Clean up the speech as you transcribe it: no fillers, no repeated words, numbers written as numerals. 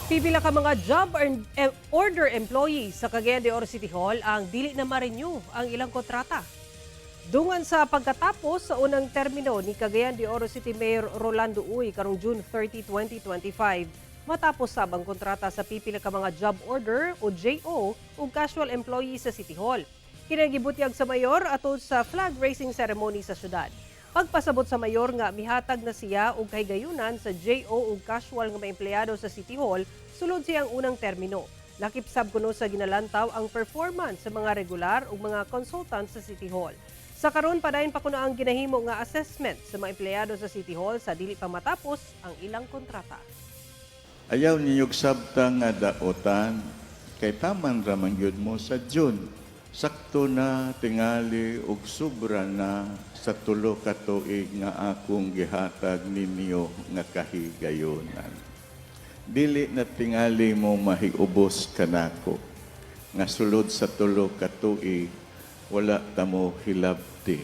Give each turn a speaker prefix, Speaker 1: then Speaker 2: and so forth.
Speaker 1: Pipila ka mga order employees sa Cagayan de Oro City Hall ang dili na ma-renew ang ilang kontrata. Dungan sa pagkatapos sa unang termino ni Cagayan de Oro City Mayor Rolando Uy karong June 30, 2025, matapos sabang kontrata sa pipila ka mga job order o JO ug casual employees sa City Hall. Kinagibutyag sa mayor atol sa flag raising ceremony sa syudad. Pagpasabot sa mayor nga mihatag na siya og kahigayunan sa JO ug casual nga mga empleyado sa City Hall sulod siyang unang termino. Nakipsab kuno sa ginalantaw ang performance sa mga regular ug mga consultant sa City Hall. Sa karon padayon pa kuno ang ginahimo nga assessment sa mga empleyado sa City Hall sa dili pa matapos ang ilang kontrata.
Speaker 2: Ayaw niyog sabta nga daotan, kay taman raman yun mo sa June. Sakto na tingali ug sobra na sa tulo ka tuig nga akong gihatag ninyo nga kahigayonan. Dili na tingali mo mahiubos kanako, nga sulod sa tulo ka tuig, wala ta mo hilabti.